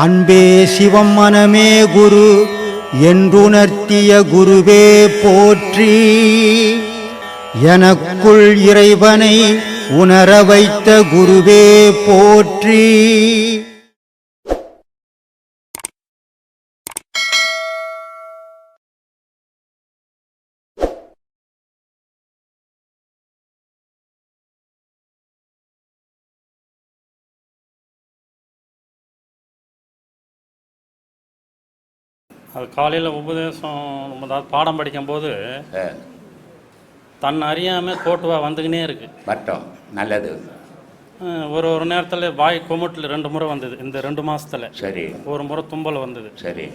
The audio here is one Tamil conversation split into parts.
அன்பே சிவம் மனமே குரு என்றுணர்த்திய குருவே போற்றி. எனக்குள் இறைவனை உணர வைத்த குருவே போற்றி. அது காலையில் உபதேசம் அதாவது பாடம் படிக்கும்போது தன்னை அறியாமல் கோட்டுவா வந்துக்கினே இருக்கு. மட்டும் நல்லது. ஒரு நேரத்தில் வாய் கொமுட்டில் 2 முறை வந்தது இந்த 2 மாதத்தில். சரி. ஒரு முறை தும்பல் வந்தது. சரி.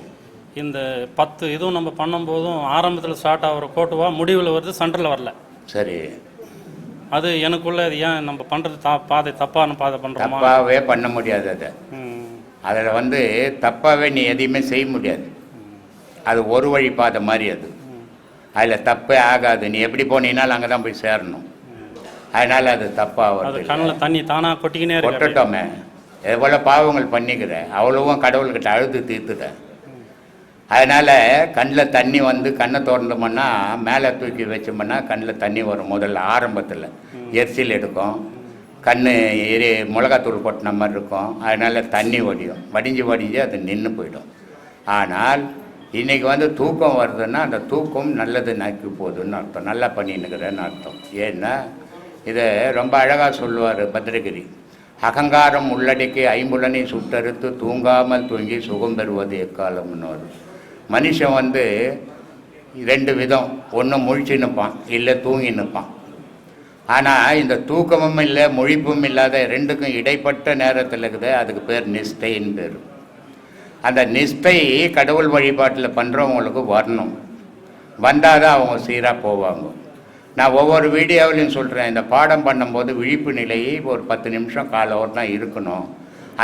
இந்த 10 இதுவும் நம்ம பண்ணும்போதும் ஆரம்பத்தில் ஸ்டார்ட் ஆகிற கோட்டுவா முடிவில் வருது, சென்டரில் வரல. சரி. அது எனக்குள்ள அது ஏன் நம்ம பண்ணுறது பாதை தப்பான பாதை பண்ணுறோம். தப்பாகவே பண்ண முடியாது. அதில் தப்பாகவே நீ எதையுமே செய்ய முடியாது. அது ஒரு வழி பாதை மாதிரி. அதில் தப்பே ஆகாது. நீ எப்படி போனீங்கனாலும் அங்கே தான் போய் சேரணும். அதனால் அது தப்பாக கண்ணில் தண்ணி தானாக கொட்டிக்கினே கொட்டட்டோமே. எவ்வளோ பாவங்கள் பண்ணிக்கிற அவ்வளவும் கடவுள்கிட்ட அழுது தீர்த்துட்டேன். அதனால் கண்ணில் தண்ணி கண்ணை திறந்தோம்னா மேலே தூக்கி வச்சோம்னா கண்ணில் தண்ணி வரும். முதல்ல ஆரம்பத்தில் எரிச்சல் எடுக்கும், கண் மிளகாத்தூள் கொட்டின மாதிரி இருக்கும். அதனால் தண்ணி வடியும். வடிஞ்சு அது நின்று போயிடும். ஆனால் இன்றைக்கி தூக்கம் வருதுன்னா அந்த தூக்கம் நல்லது நோக்கி போகுதுன்னு அர்த்தம். நல்லா பண்ணின்னுக்கிறேன்னு அர்த்தம். ஏன்னா இதை ரொம்ப அழகாக சொல்லுவார் பத்ரகிரி. அகங்காரம் உள்ளடக்கி ஐம்புலனை சுட்டறுத்து தூங்காமல் தூங்கி சுகம் பெறுவது எக்காலம்னு. மனுஷன் 2 விதம். ஒன்று முழிச்சு நிற்பான், இல்லை தூங்கி நிற்பான். ஆனால் இந்த தூக்கமும் இல்லை முழிப்பும் இல்லாத 2க்கும் இடைப்பட்ட நேரத்தில் இருக்குது. அதுக்கு பேர் நிஷ்டைன்னு பேர். அந்த நிஷ்டை கடவுள் வழிபாட்டில் பண்ணுறவங்களுக்கு வரணும். வந்தால் தான் அவங்க சீராக போவாங்க. நான் ஒவ்வொரு வீடியோவிலையும் சொல்கிறேன், இந்த பாடம் பண்ணும்போது விழிப்பு நிலையை ஒரு 10 நிமிஷம் கால தான் இருக்கணும்.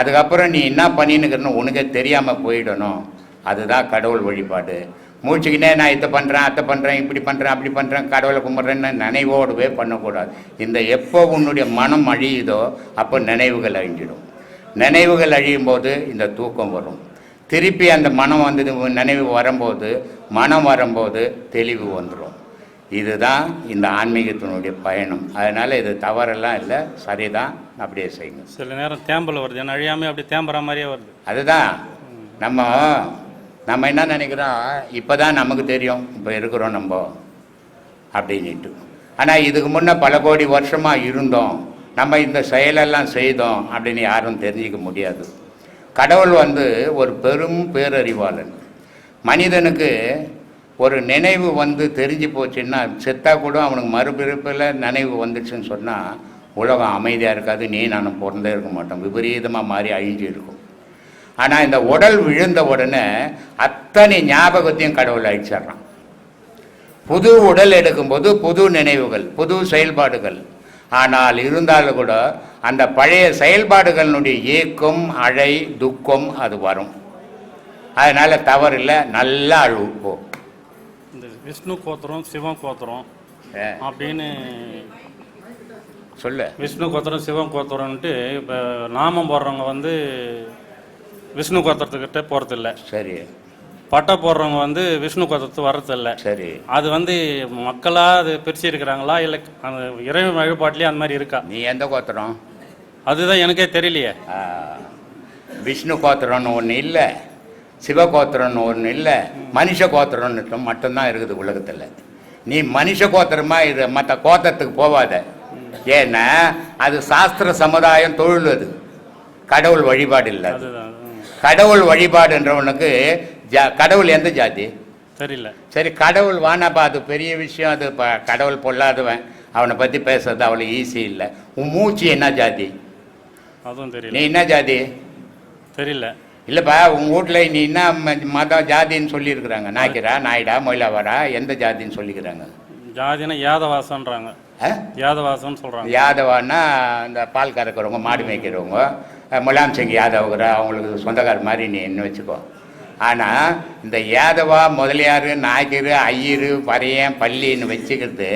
அதுக்கப்புறம் நீ என்ன பண்ணின்னுக்கிறன்னு உனக்கே தெரியாமல் போயிடணும். அதுதான் கடவுள் வழிபாடு. மூச்சுக்கினே நான் இதை பண்ணுறேன், அதை பண்ணுறேன், இப்படி பண்ணுறேன், அப்படி பண்ணுறேன், கடவுளை கும்பிட்றேன்னு நினைவோடவே பண்ணக்கூடாது. எப்போ உன்னுடைய மனம் அழியுதோ அப்போ நினைவுகள் அழிஞ்சிடும். நினைவுகள் அழியும் போது இந்த தூக்கம் வரும். திருப்பி அந்த மனம் நினைவு மனம் வரும்போது தெளிவு வந்துடும். இதுதான் இந்த ஆன்மீகத்தினுடைய பயணம். அதனால் இது தவறெல்லாம் இல்லை, சரிதான். அப்படியே செய்யுங்க. சில நேரம் தேம்பல் வருது, ஏன்னா அழியாமல் அப்படி தேம்புற மாதிரியே வருது. அதுதான் நம்ம என்ன நினைக்கிறோம், இப்போ தான் நமக்கு தெரியும் இப்போ இருக்கிறோம் நம்ம அப்படின்ட்டு. ஆனால் இதுக்கு முன்னே பல கோடி வருஷமாக இருந்தோம், நம்ம இந்த செயலெல்லாம் செய்தோம் அப்படின்னு யாரும் தெரிஞ்சிக்க முடியாது. கடவுள் ஒரு பெரும் பேரறிவாளன். மனிதனுக்கு ஒரு நினைவு தெரிஞ்சு போச்சுன்னா செத்தா கூட அவனுக்கு மறுபிறப்பில் நினைவு வந்துச்சுன்னு சொன்னால் உலகம் அமைதியாக இருக்காது. நீ நானும் பிறந்தே இருக்க மாட்டோம், விபரீதமாக மாறி அழிஞ்சு இருக்கும். ஆனால் இந்த உடல் விழுந்த உடனே அத்தனை ஞாபகத்தையும் கடவுள் அழிச்சிட்றான். புது உடல் எடுக்கும்போது புது நினைவுகள், புது செயல்பாடுகள். ஆனால் இருந்தாலும் கூட அந்த பழைய செயல்பாடுகளினுடைய ஏக்கம், அழை, துக்கம் அது வரும். அதனால் தவறில்லை, நல்லா அழுப்போ. இந்த விஷ்ணு கோத்திரம் சிவம் கோத்திரம் அப்படின்னு சொல்லு. விஷ்ணு கோத்திரம் சிவம் கோத்திரம்ன்ட்டு இப்போ நாமம் போடுறவங்க விஷ்ணு கோத்திரத்துக்கிட்ட போகிறதில்ல. சரி. பட்டை போடுறவங்க விஷ்ணு கோத்திரத்து வர்றதில்லை. சரி. அது மக்களாக அது பிரிச்சு இருக்கிறாங்களா, இல்லை அந்த இறைவன் வழிபாட்டிலே அந்த மாதிரி இருக்கா? நீ எந்த கோத்திரம்? அதுதான் எனக்கே தெரியலையே. விஷ்ணு கோத்திரம்னு ஒன்று இல்லை, சிவகோத்திரம்னு ஒன்று இல்லை, மனுஷ கோத்திரம்னு மட்டும்தான் இருக்குது உலகத்தில். நீ மனுஷ கோத்திரமாக இது, மற்ற கோத்திரத்துக்கு போவாத. ஏன்னா அது சாஸ்திர சமுதாயம், தொழில். அது கடவுள் வழிபாடு இல்லை. கடவுள் வழிபாடுன்றவனுக்கு கடவுள் எந்த ஜாதி தெரியல. சரி, கடவுள் வானாப்பா, அது பெரிய விஷயம். அது கடவுள் பொல்லாதவன், அவனை பற்றி பேசுறது அவ்வளோ ஈஸி இல்லை. உன் மூச்சு என்ன ஜாதி? அதுவும் தெரியல. நீ என்ன ஜாதி? தெரியல. இல்லைப்பா, உங்கள் வீட்டில் நீ என்ன மதம் ஜாதின்னு சொல்லியிருக்கிறாங்க? நாய்க்கிறா, நாயுடா, மொயிலாவாரா, எந்த ஜாதின்னு சொல்லிக்கிறாங்க? ஜாதினா யாதவாசன்றாங்க. யாதவாசம்னு சொல்கிறாங்க. யாதவான்னா இந்த பால் கறக்கிறவங்க, மாடு மேய்க்கிறவங்க, முலாம் சிங் யாதவங்கிற அவங்களுக்கு சொந்தக்கார மாதிரி நீ என்ன வச்சுக்கோ. ஆனால் இந்த யாதவா, முதலியார், நாய்க்கர், ஐயர், பறையன், பள்ளின்னு வச்சுக்கிறது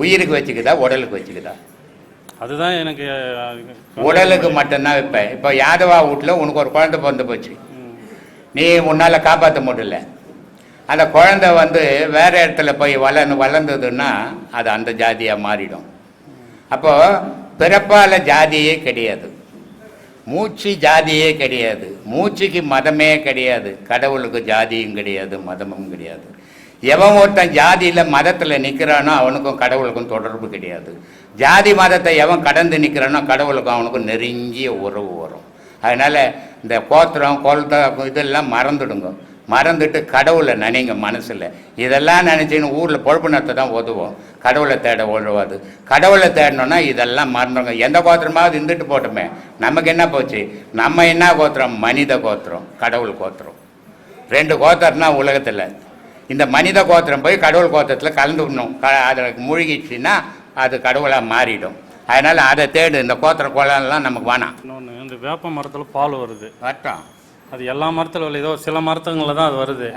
உயிருக்கு வச்சுக்குதா, உடலுக்கு வச்சுக்குதா? அதுதான் எனக்கு உடலுக்கு மட்டும்தான் வைப்பேன். இப்போ யாதவா வீட்டில் உனக்கு ஒரு குழந்தை பிறந்து போச்சு, நீ உன்னால் காப்பாற்ற முடியல. அந்த குழந்தை வந்து வேறு இடத்துல போய் வளர்ந்ததுன்னா அது அந்த ஜாதியாக மாறிடும். அப்போது பிறப்பால் ஜாதியே கிடையாது, மூச்சு ஜாதியே கிடையாது, மூச்சுக்கு மதமே கிடையாது, கடவுளுக்கு ஜாதியும் கிடையாது, மதமும் கிடையாது. எவன் ஒருத்தன் ஜாதியில் மதத்தில் நிற்கிறானோ அவனுக்கும் கடவுளுக்கும் தொடர்பு கிடையாது. ஜாதி மதத்தை எவன் கடந்து நிற்கிறானோ கடவுளுக்கும் அவனுக்கும் நெருங்கிய உறவு வரும். அதனால் இந்த கோத்திரம் கொல்தம் இதெல்லாம் மறந்துடுங்க. மறந்துட்டு கடவுளை நினைங்க மனசில். இதெல்லாம் நினச்சின்னு ஊரில் பொழப்பு நடத்த தான் உதவும், கடவுளை தேட உதவாது. கடவுளை தேடணுன்னா இதெல்லாம் மறந்துடுங்க. எந்த கோத்திரமாவது இருந்துட்டு போட்டோமே, நமக்கு என்ன போச்சு? நம்ம என்ன கோத்திரம்? மனித கோத்திரம், கடவுள் கோத்திரம். 2 கோத்திரம்னா உலகத்தில். இந்த மனித கோத்திரம் போய் கடவுள் கோத்திரத்தில் கலந்துக்கணும். அதில் மூழ்கிடுச்சுன்னா அது கடவுளாக மாறிடும். அதனால் அதை தேடு. இந்த கோத்திர கோலம்லாம் நமக்கு வேணாம். இன்னொன்று, இந்த வேப்ப மரத்தில் பால் வருது. வட்டம் அது எல்லா மரத்தில் விளையுதோ? சில மரத்துங்களில் தான் அது வருது.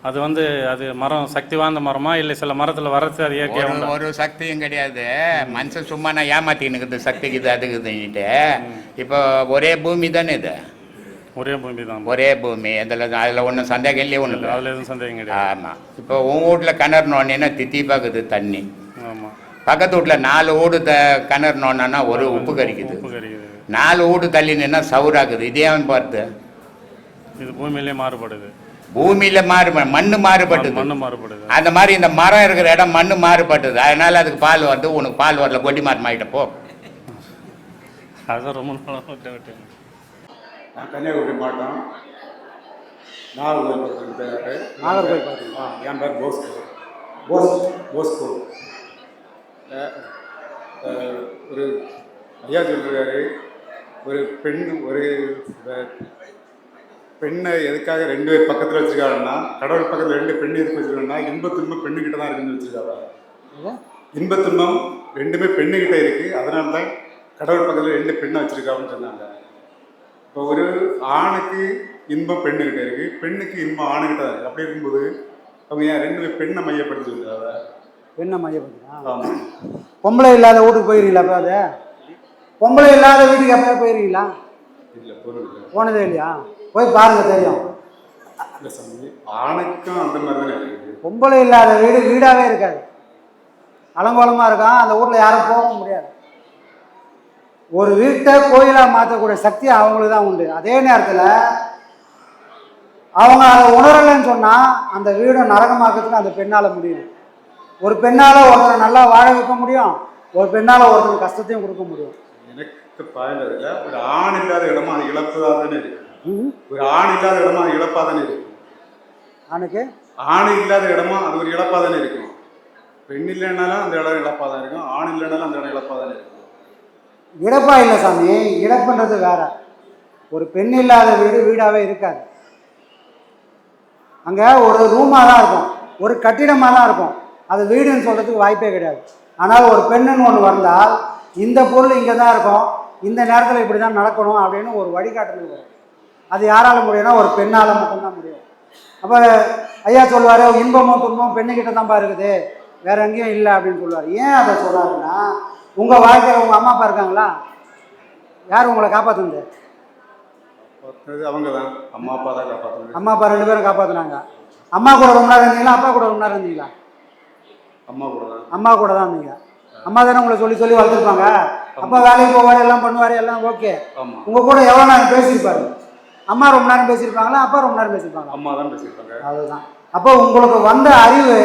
அது வந்து அது மரம் சக்தி வாய்ந்த மரமா இல்லை சில மரத்தில் வரது அது இயற்கையாக? ஒரு சக்தியும் கிடையாது. மனுஷன் சும்மா நான் ஏமாத்தினுக்குது சக்திக்குது அதுக்குதுன்னுட்டு. இப்போ ஒரே பூமி தானே இது, ஒரே பூமி தான். ஒரே பூமி. அதில் ஒன்றும் சந்தேகம் இல்லையே ஒன்று. அதில் எதுவும் சந்தேகம் கிடையாது. ஆமாம். இப்போ உங்கள் வீட்டில் கிணறு நோண்டினா தித்தி பார்க்குது தண்ணி. ஆமாம். பக்கத்து வீட்டில் 4 வீடு கிணறு நோண்டினா ஒரு உப்பு கறிக்குது. 4 வீடு தள்ளி நின்னா சவுராக்குது. இதே அவன் பார்த்து இது பூமியிலே மாறுபடுது. பூமியில மண்ணு மாறுபட்டது. மண்ணு மாறுபடுது. அந்த மாதிரி இந்த மரம் இருக்கிற இடம் மண்ணு மாறுபட்டது. அதனால அதுக்கு பால் வருது, உனக்கு பால் வரல, கொட்டி மாறிட்ட போ. அதான் ரொம்ப நாளாக நான் கன்னியாகுமரி மாவட்டம் நாகர்கோவில் பேர். என் பேர் போஸ்கோ. ஒரு ஐயா சொல்லிருக்காரு, ஒரு பெண்ணை எதுக்காக 2 பேர் பக்கத்தில் வச்சுருக்காங்கன்னா, கடவுள் பக்கத்தில் 2 பெண் எதுக்கு வச்சுருக்காங்கன்னா, இன்பத்துன்பம் பெண்ணுக்கிட்ட தான் இருக்குன்னு வச்சுருக்காங்க. இன்பத்துன்பம் 2மே பெண்ணுக்கிட்ட இருக்குது, அதனால தான் கடவுள் பக்கத்தில் 2 பெண்ணை வச்சுருக்காங்கன்னு சொன்னாங்க. இப்போ ஒரு ஆணுக்கு இன்பம் பெண்ணுக்கிட்ட இருக்குது, பெண்ணுக்கு இன்பம் ஆணுக்கிட்ட தான் இருக்குது. அப்படி இருக்கும்போது அவங்க ஏன் 2 பெண்ணை மையப்படுத்தி சொல்லுறாங்க? பெண்ணை மையப்படுத்தினா பொம்பளை இல்லாத வீட்டுக்கு போயிருக்கீங்களா? அப்போ அது பொம்பளை இல்லாத வீட்டுக்கு எப்போ போயிருக்கீங்களா? இல்லை, போனதே இல்லையா? போய் பாருங்க, தெரியும். இல்லை சாமி, ஆணுக்கும் அந்த மாதிரி தானே இருக்குது. பொம்பளை இல்லாத வீடு வீடாகவே இருக்காது, அலங்கோலமாக இருக்கான். அந்த வீட்டில் யாரும் போக முடியாது. ஒரு வீட்டை கோயிலாக மாற்றக்கூடிய சக்தி அவங்களுக்கு தான் உண்டு. அதே நேரத்தில் அவங்க அதை உணரலைன்னு சொன்னால் அந்த வீடை நரகமாக்கிறதுக்கு அந்த பெண்ணால் முடியும். ஒரு பெண்ணால் ஒருத்தரை நல்லா வாழ வைக்க முடியும், ஒரு பெண்ணால் ஒருத்தருக்கு கஷ்டத்தையும் கொடுக்க முடியும். எனக்கு பயந்ததில்லை. ஒரு ஆண் இல்லாத இடமா அது இழப்பதாக தானே இருக்கு. ஒரு ஆண் இல்லாத இடமா அது இழப்பாக தானே இருக்கும். ஆணுக்கு ஆண் இல்லாத இடமா அது ஒரு இழப்பாக தானே இருக்கும். பெண் இல்லைன்னாலும் அந்த இடம் இழப்பாக தான் இருக்கும், ஆண் இல்லைனாலும் அந்த இடம் இழப்பாக தானே இருக்கும். இழப்பா இல்லை சாமி, இழப்புன்றது வேற. ஒரு பெண் இல்லாத வீடு வீடாகவே இருக்காது. அங்கே ஒரு ரூமாக தான் இருக்கும், ஒரு கட்டிடமாக தான் இருக்கும். அது வீடுன்னு சொல்கிறதுக்கு வாய்ப்பே கிடையாது. ஆனால் ஒரு பெண்ணுன்னு ஒன்று வந்தால் இந்த பொருள் இங்கே தான் இருக்கும், இந்த நேரத்தில் இப்படி தான் நடக்கணும் அப்படின்னு ஒரு வழிகாட்டுதல் வரும். அது யாரால் முடியும்னா ஒரு பெண்ணால் மட்டும்தான் முடியும். அப்போ ஐயா சொல்லுவார், இன்பமும் துன்பமும் பெண்ணுக்கிட்ட தான்ப்பா இருக்குது, வேற எங்கேயும் இல்லை அப்படின்னு சொல்லுவார். ஏன் அதை சொல்கிறாருன்னா, உங்கள் வாழ்க்கையில் உங்கள் அம்மா அப்பா இருக்காங்களா? யார் உங்களை காப்பாற்றுனது? அவங்க தான், அம்மா அப்பா தான் காப்பாற்றுனாங்க. அம்மா அப்பா 2 பேரும் காப்பாற்றுனாங்க. அம்மா கூட ரொம்ப நேரம் இருந்தீங்களா, அப்பா கூட ரொம்ப நேரம் இருந்தீங்களா? அம்மா கூட தான். அம்மா கூட தான் இருந்தீங்க. அம்மா தானே உங்களை சொல்லி சொல்லி வளர்த்துருப்பாங்க. அப்பா வேலைக்கு போவார், எல்லாம் பண்ணுவார், எல்லாம் ஓகே. உங்கள் கூட எவ்வளோ நேரம் பேசியிருப்பாரு? அம்மா ரொம்ப நேரம் பேசியிருப்பாங்களா, அப்பா ரொம்ப நேரம் பேசியிருப்பாங்க? அம்மா தான் பேசியிருப்பாங்க. அதுதான். அப்போ உங்களுக்கு வந்த அறிவு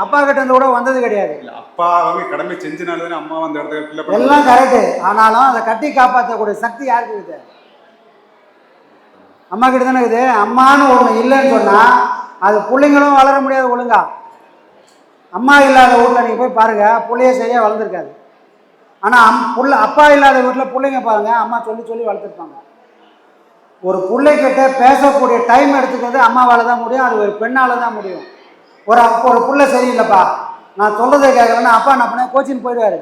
அப்பா கிட்ட இருந்து கூட வந்தது கிடையாது. அப்பா அவங்க கடமை செஞ்சனால தானே அம்மா அந்த இடத்துல எல்லாம் கரெக்டு. ஆனாலும் அதை கட்டி காப்பாற்றக்கூடிய சக்தி யாருக்கு இருக்குது? அம்மா கிட்ட தானே இருக்குது. அம்மானு ஒன்று இல்லைன்னு சொன்னால் அது பிள்ளைங்களும் வளர முடியாது ஒழுங்கா. அம்மா இல்லாத வீட்டில் நீங்கள் போய் பாருங்கள், பிள்ளைய சரியாக வளர்ந்துருக்காது. ஆனால் அப்பா இல்லாத வீட்டில் பிள்ளைங்க பாருங்கள், அம்மா சொல்லி சொல்லி வளர்த்துருப்பாங்க. ஒரு பிள்ளைகிட்ட பேசக்கூடிய டைம் எடுத்துக்கிறது அம்மாவால் தான் முடியும், அது ஒரு பெண்ணால் தான் முடியும். ஒரு பிள்ளை சரியில்லைப்பா, நான் சொல்கிறத கேட்குறேன்னா அப்பா என்ன பண்ண கோச்சிங் போயிடுவார்.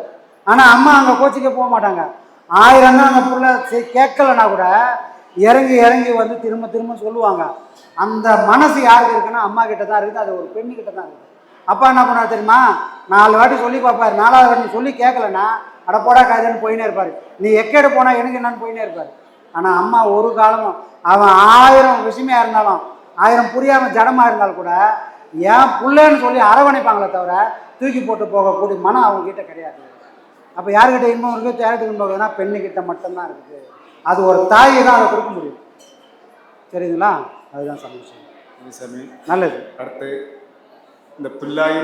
ஆனால் அம்மா அங்கே கோச்சிங்க போக மாட்டாங்க. 1000 தான் அந்த பிள்ளை கேட்கலன்னா கூட இறங்கி இறங்கி வந்து திரும்ப திரும்ப சொல்லுவாங்க. அந்த மனசு யாருக்கு இருக்குன்னா அம்மா கிட்ட தான் இருக்குது, அது ஒரு பெண்ணுக்கிட்ட தான் இருக்குது. அப்பா என்ன பண்ணார் தெரியுமா? 4 வாட்டி சொல்லி பார்ப்பார், 4வது வாட்டி சொல்லி கேட்கலன்னா அட போடா காய்ச்சல்னு போயினே இருப்பார். நீ எக்கேடு போனால் எனக்கு என்னன்னு போயினே இருப்பார். ஆனால் அம்மா ஒரு காலமும் அவன் 1000 விஷயமையாக இருந்தாலும் 1000 புரியாமல் ஜடமாக இருந்தாலும் கூட ஏன் புள்ளன்னு சொல்லி அரவணைப்பாங்களே தவிர தூக்கி போட்டு போகக்கூடிய மனம் அவங்ககிட்ட கிடையாது. அப்போ யார்கிட்ட இன்பம் இருக்குது தேரட்டுக்கு போகுதுன்னா பெண்ணுக்கிட்ட மட்டும்தான் இருக்குது. அது ஒரு தாயை தான் அதை கொடுக்க முடியும். சரிங்களா? அதுதான் சந்தோஷம். சாமி நல்லது. அடுத்து இந்த புல்லாகி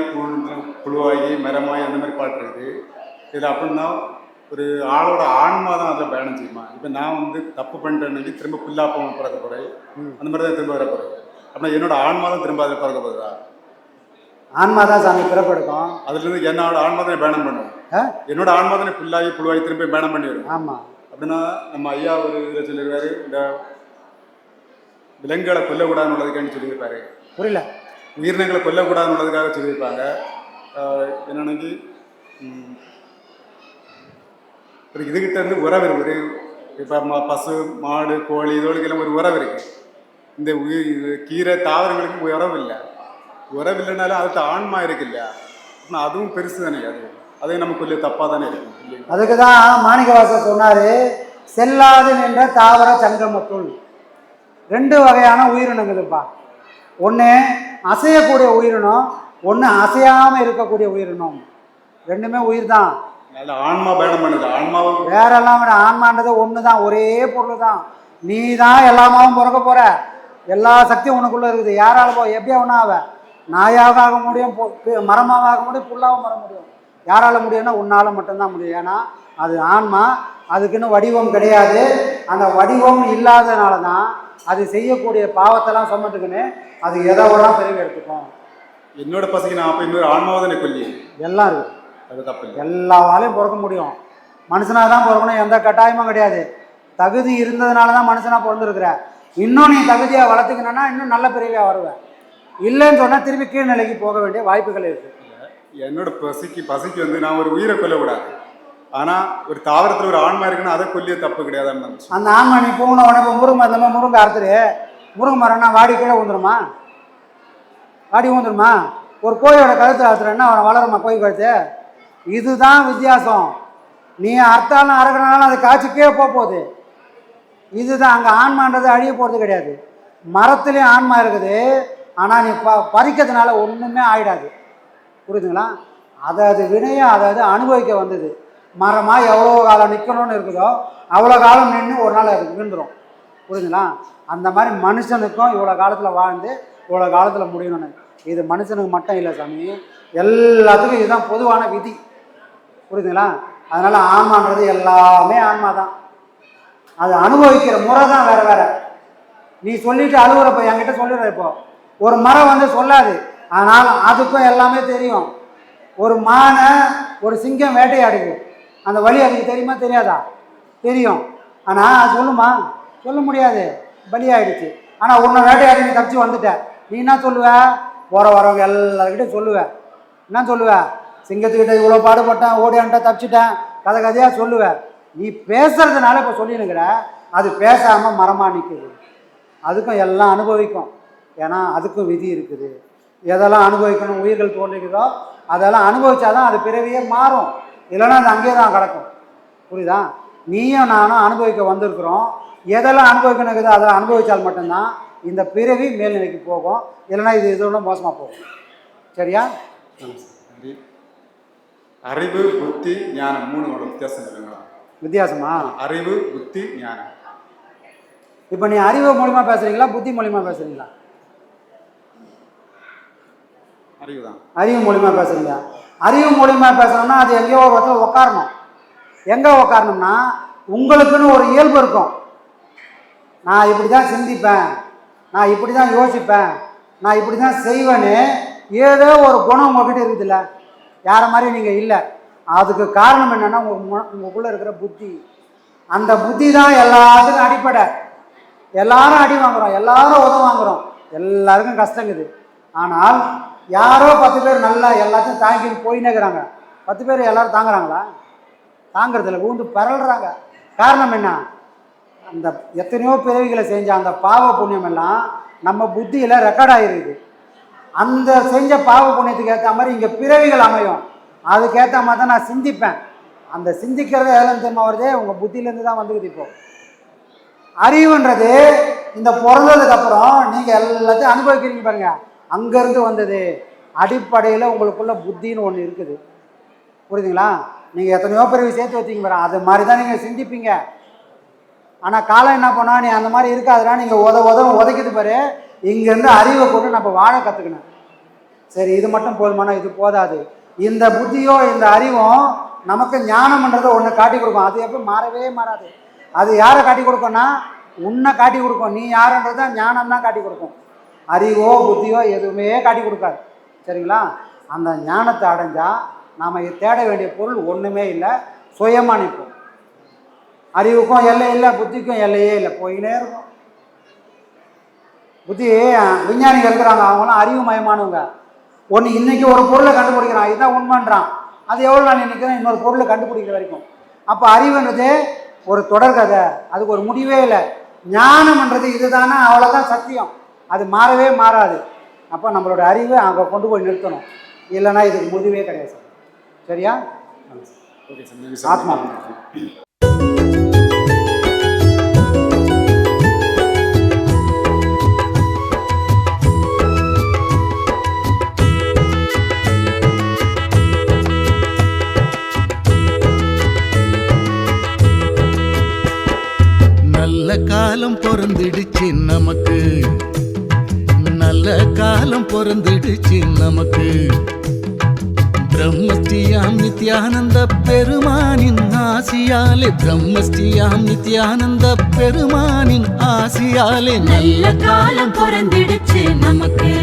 புழுவாகி மரமாகி அந்த மாதிரி பாட்டு இருக்குது. இதில் அப்படின்னா ஒரு ஆளோட ஆன்மா தான் அதில் பயணம் செய்யுமா? இப்போ நான் வந்து தப்பு பண்ணுறேன்னு திரும்ப புல்லா போக பிறக்க போகிறேன், அந்த மாதிரி தான் திரும்ப வர போகிறேன். அப்படின்னா என்னோட ஆன்மா தான் திரும்ப அதில் பிறக்க போகுதா? ஆன்மா தான் சாமி பிறப்பெடுக்கும். அதுலேருந்து என்னோட ஆன்மா தானே பயணம் பண்ணுவோம். என்னோட ஆன்மா தானே புல்லாகி புழுவாகி திரும்ப பயணம் பண்ணி வரும். ஆமாம். அப்படின்னா நம்ம ஐயா ஒரு இதில் சொல்லியிருக்காரு, இந்த விலங்குகளை கொல்லக்கூடாதுன்னு உள்ளதுக்காண்டி சொல்லியிருப்பாரு. புரியல. உயிரினங்களை கொல்லக்கூடாதுன்னு உள்ளதுக்காக சொல்லியிருப்பாங்க. என்னன்னைக்கு ஒரு இதுகிட்ட இருந்து உறவு இருக்கு. ஒரு இப்போ பசு மாடு கோழி இதோளுக்கெல்லாம் ஒரு உறவு இருக்கு. இந்த கீரை தாவரங்களுக்கு உறவு இல்லை. உறவு இல்லைனாலும் அதுக்கு ஆன்மா இருக்கு இல்லையா? ஆனால் அதுவும் பெருசு தானே. அது நமக்கு கொஞ்சம் தப்பாக தானே இருக்கும். அதுக்கு தான் மாணிக்கவாசர் சொன்னார், செல்லாது நின்ற தாவர சங்கமத்துள் 2 வகையான உயிரினங்கள்ப்பா. ஒன்று அசையக்கூடிய உயிரினம், ஒன்று அசையாமல் இருக்கக்கூடிய உயிரினம். ரெண்டுமே உயிர் தான். ஆன்மா பயணம் பண்ணுது. ஆன்மாவும் வேறெல்லாம் விட ஆன்மான்றது ஒன்று தான், ஒரே பொருள் தான். நீ தான் எல்லாமாவும் பிறக்க போகிற. எல்லா சக்தியும் உனக்குள்ளே இருக்குது. யாரால எப்படியா ஒன்றா ஆவ? நாயாக ஆக முடியும், மரமாக ஆக முடியும், புல்லாகவும் வர முடியும். யாரால் முடியும்னா உன்னால் மட்டும்தான் முடியும். ஏன்னா அது ஆன்மா, அதுக்குன்னு வடிவம் கிடையாது. அந்த வடிவம் இல்லாதனால தான் அது செய்யக்கூடிய பாவத்தெல்லாம் சுமந்துக்குன்னு அது எதை வேணா பிறகு எடுத்துக்கும். என்னோட பசங்க நான் அப்போ இன்னொரு ஆன்மாவை தானே கொல்லி எல்லாம் இருக்குது. அது தப்பு இல்லை. எல்லா வாழையும் பிறக்க முடியும். மனுஷனாக தான் பிறக்கணும், எந்த கட்டாயமும் கிடையாது. தகுதி இருந்ததுனால தான் மனுஷனாக பிறந்திருக்கிற. இன்னும் நீ தகுதியாக வளர்த்துக்கணுன்னா இன்னும் நல்ல பிறவியாக வருவேன். இல்லைன்னு சொன்னால் திருப்பி கீழ்நிலைக்கு போக வேண்டிய வாய்ப்புகள் இருக்குது. என்னோட பசிக்கு வந்து நான் ஒரு உயிரை கொல்லக்கூடாது. ஆனால் ஒரு தாவரத்தில் ஒரு ஆன்மா இருக்குன்னா அதை கொல்லிய தப்பு கிடையாதுன்னு. அந்த ஆன்மா நீ போகணும் உடனே இப்போ முருங்கை மரத்தில் முருங்கை அறுத்துரு. முருங்கை மரம்னா வாடி கீழே ஊந்துருமா? வாடி ஊந்துருமா? ஒரு கோழியோட கழுத்தில் அறுத்துறேன்னா அவனை வளருமா கோழி கழுத்து? இதுதான் வித்தியாசம். நீ அறுத்தாலும் அறுக்கனாலும் அது காய்ச்சி கீழே போகுது. இதுதான் அங்கே ஆன்மான்றது அழிய போகிறது கிடையாது. மரத்துலேயும் ஆன்மா இருக்குது. ஆனால் நீ பறிக்கிறதுனால ஒன்றுமே ஆகிடாது. புரியுதுங்களா? அது வினையை அதாவது அனுபவிக்க வந்தது. மரமாக எவ்வளோ காலம் நிற்கணும்னு இருக்குதோ அவ்வளோ காலம் நின்று ஒரு நாள் அது விழுந்துடும். புரியுதுங்களா? அந்த மாதிரி மனுஷனுக்கும் இவ்வளோ காலத்தில் வாழ்ந்து இவ்வளோ காலத்தில் முடியணும்னு. இது மனுஷனுக்கு மட்டும் இல்லை சாமி, எல்லாத்துக்கும் இதுதான் பொதுவான விதி. புரியுதுங்களா? அதனால் ஆன்மான்றது எல்லாமே ஆன்மா தான். அது அனுபவிக்கிற முறை தான் வேறு வேறு. நீ சொல்லிட்டு அழுகுறப்ப என்கிட்ட சொல்லிடுற. இப்போ ஒரு மரம் வந்து சொல்லாது, ஆனால் அதுக்கும் எல்லாமே தெரியும். ஒரு மானை ஒரு சிங்கம் வேட்டையாடுது, அந்த வழி அதுக்கு தெரியுமா தெரியாதா? தெரியும். ஆனால் அது சொல்லுமா? சொல்ல முடியாது, பலியாயிடுச்சு. ஆனால் உன்னை வேட்டையாடி நீ தப்பிச்சு வந்துட்ட. நீ என்ன சொல்லுவ? வரவங்க எல்லாருக்கிட்டையும் சொல்லுவேன். என்ன சொல்லுவேன்? சிங்கத்துக்கிட்ட இவ்வளோ பாடுபட்டேன், ஓடியான்ட்ட தப்பிச்சிட்டேன், கதையாக சொல்லுவேன். நீ பேசுறதுனால இப்போ சொல்லினுங்கிற, அது பேசாமல் மரமாக நிற்குது. அதுக்கும் எல்லாம் அனுபவிக்கும். ஏன்னா அதுக்கும் விதி இருக்குது. எதெல்லாம் அனுபவிக்கணும் உயிர்கள் தோன்றிக்குதோ அதெல்லாம் அனுபவிச்சாதான் அது பிறவியே மாறும். இல்லைன்னா அது அங்கேயே தான் கிடக்கும். புரியுதா? நீயும் நானும் அனுபவிக்க வந்திருக்கிறோம். எதெல்லாம் அனுபவிக்கணுக்குதோ அதெல்லாம் அனுபவித்தால் மட்டும்தான் இந்த பிறவி மேல்நிலைக்கு போகும். இல்லைன்னா இது இதோட மோசமாக போகும். சரியா? அறிவு, புத்தி, ஞானம் 3 வித்தியாசம் இருக்குங்களா? வித்தியாசமா? அறிவு, புத்தி, ஞானம். இப்போ நீ அறிவு மூலியமாக பேசுறீங்களா புத்தி மூலியமாக பேசுறீங்களா? அறிவு தான். அறிவு மூலியமாக பேசுறீங்க. அறிவு மூலியமாக பேசணும்னா அது எங்கேயோ ஒரு இடத்துல உட்காரணும். எங்கே உட்காரணும்னா உங்களுக்குன்னு ஒரு இயல்பு இருக்கும். நான் இப்படி தான் சிந்திப்பேன், நான் இப்படி தான் யோசிப்பேன், நான் இப்படி தான் செய்வேன்னு ஏதோ ஒரு குணம் உங்ககிட்ட இருக்குதுல்ல. யாரை மாதிரி நீங்கள் இல்லை. அதுக்கு காரணம் என்னென்னா உங்களுக்குள்ளே இருக்கிற புத்தி. அந்த புத்தி தான் எல்லாத்துக்கும் அடிப்படை. எல்லாரும் அடி வாங்குகிறோம், எல்லாரும் உதவ வாங்குகிறோம், எல்லாருக்கும் கஷ்டங்குது. ஆனால் யாரோ 10 பேர் நல்லா எல்லாத்தையும் தாங்கிட்டு போயினேக்கிறாங்க. 10 பேர் எல்லாரும் தாங்குறாங்களா? தாங்கிறதில்ல, ஊந்து பரல்றாங்க. காரணம் என்ன? அந்த எத்தனையோ பிறவிகளை செஞ்ச அந்த பாவ புண்ணியம் எல்லாம் நம்ம புத்தியில் ரெக்கார்ட் ஆகிருக்குது. அந்த செஞ்ச பாவ புண்ணியத்துக்கு ஏற்ற மாதிரி இங்கே பிறவிகள் அமையும். அதுக்கேற்ற மாதிரி தான் நான் சிந்திப்பேன். அந்த சிந்திக்கிறதே எல்லாம் தெரியுமா வருதே உங்கள் புத்தியிலேருந்து தான் வந்துக்குது. இப்போ அறிவுன்றது இந்த பிறந்ததுக்கு அப்புறம் நீங்கள் எல்லாத்தையும் அனுபவிக்கிறீங்க பாருங்க, அங்கேருந்து வந்தது. அடிப்படையில் உங்களுக்குள்ள புத்தின்னு ஒன்று இருக்குது, புரியுதுங்களா? நீங்கள் எத்தனையோ பிறகு சேர்த்து வச்சிங்க பாருங்க, அது மாதிரி தான் நீங்கள் சிந்திப்பீங்க. ஆனால் காலம் என்ன பண்ணால் நீ அந்த மாதிரி இருக்காதுனா நீங்கள் உதைக்குது பாரு. இங்கேருந்து அறிவை கொண்டு நம்ம வாழ கற்றுக்கணும். சரி, இது மட்டும் போதுமானா? இது போதாது. இந்த புத்தியோ இந்த அறிவும் நமக்கு ஞானம்ன்றதை ஒன்று காட்டி கொடுக்கும். அது எப்போ மாறவே மாறாது. அது யாரை காட்டி கொடுக்கும்னா உன்னை காட்டி கொடுக்கும். நீ யாருன்றதை ஞானம் தான் காட்டி கொடுக்கும். அறிவோ புத்தியோ எதுவுமே காட்டி கொடுக்காது. சரிங்களா? அந்த ஞானத்தை அடைஞ்சால் நாம் தேட வேண்டிய பொருள் ஒன்றுமே இல்லை, சுயமாக நிற்போம். அறிவுக்கும் எல்லை இல்லை, புத்திக்கும் எல்லையே இல்லை, போயினே இருக்கும். புத்தி விஞ்ஞானிகள் இருக்கிறாங்க, அவங்களாம் அறிவு மயமானவங்க. ஒன்று இன்றைக்கி ஒரு பொருளை கண்டுபிடிக்கிறான், இதுதான் உண்மைன்றான். அது எவ்வளோ நாள் நினைக்கிறேன் இன்னொரு பொருளை கண்டுபிடிக்கிற வரைக்கும். அப்போ அறிவுன்றது ஒரு தொடர்கதை, அதுக்கு ஒரு முடிவே இல்லை. ஞானம்ன்றது இதுதானே, அவ்வளோதான் சத்தியம், அது மாறவே மாறாது. அப்போ நம்மளோட அறிவை அங்கே கொண்டு போய் நிறுத்தணும், இல்லைன்னா இதுக்கு முடிவே கிடையாது. சரியா? ஆத்மா நல்ல காலம் பொறந்துடுச்சு நமக்கு, நல்ல காலம் பொறந்துடுச்சு நமக்கு. பிரம்மஸ்ரீயாம் நித்யானந்த பெருமானின் ஆசியாலே, பிரம்மஸ்ரீயாம் நித்யானந்த பெருமானின் ஆசியாலே நல்ல காலம் பொறந்துடுச்சு நமக்கு,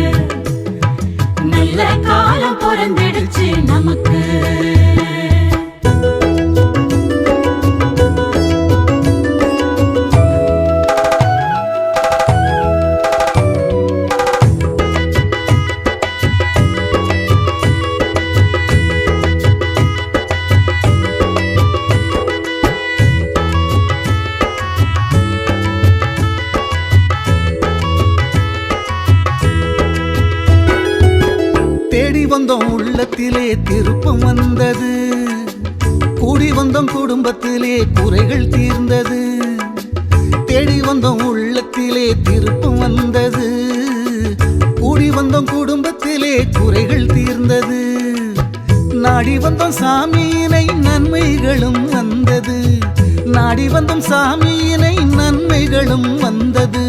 நல்ல காலம் பொறந்துடுச்சு நமக்கு. தேடி வந்தோம் உள்ளத்திலே திருப்பம் வந்தது, கூடி வந்தோம் குடும்பத்திலே குறைகள் தீர்ந்தது. தேடி வந்தோம் உள்ளத்திலே திருப்பம் வந்தது, கூடி வந்தோம் குடும்பத்திலே குறைகள் தீர்ந்தது. நாடி வந்தோம் சாமியினை நன்மைகளும் வந்தது, நாடி வந்தோம் சாமியினை நன்மைகளும் வந்தது.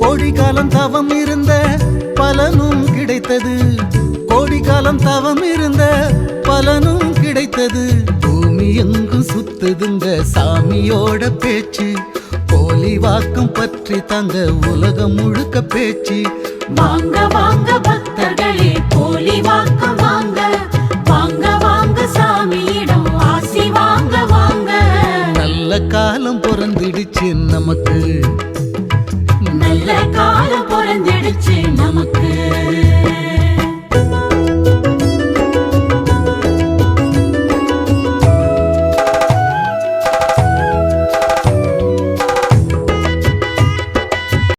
கோடி காலம் தவம் இருந்த பலனும் கிடைத்தது, கோடி காலம் தவம் இருந்த பலனும் கிடைத்தது. பூமி எங்கும் சுத்துதுங்க சாமியோட பேச்சு, போலி வாக்கம் பற்றி தங்க உலகம் முழுக்க பேச்சு. வாங்க வாங்க பக்தர்களே போலி வாக்கம் வாங்க, வாங்க வாங்க சாமியிடம் ஆசி வாங்க வாங்க. நல்ல காலம் பொறந்துடுச்சு நமக்கு, நல்ல காலம் பொறந்துடுச்சு நமக்கு.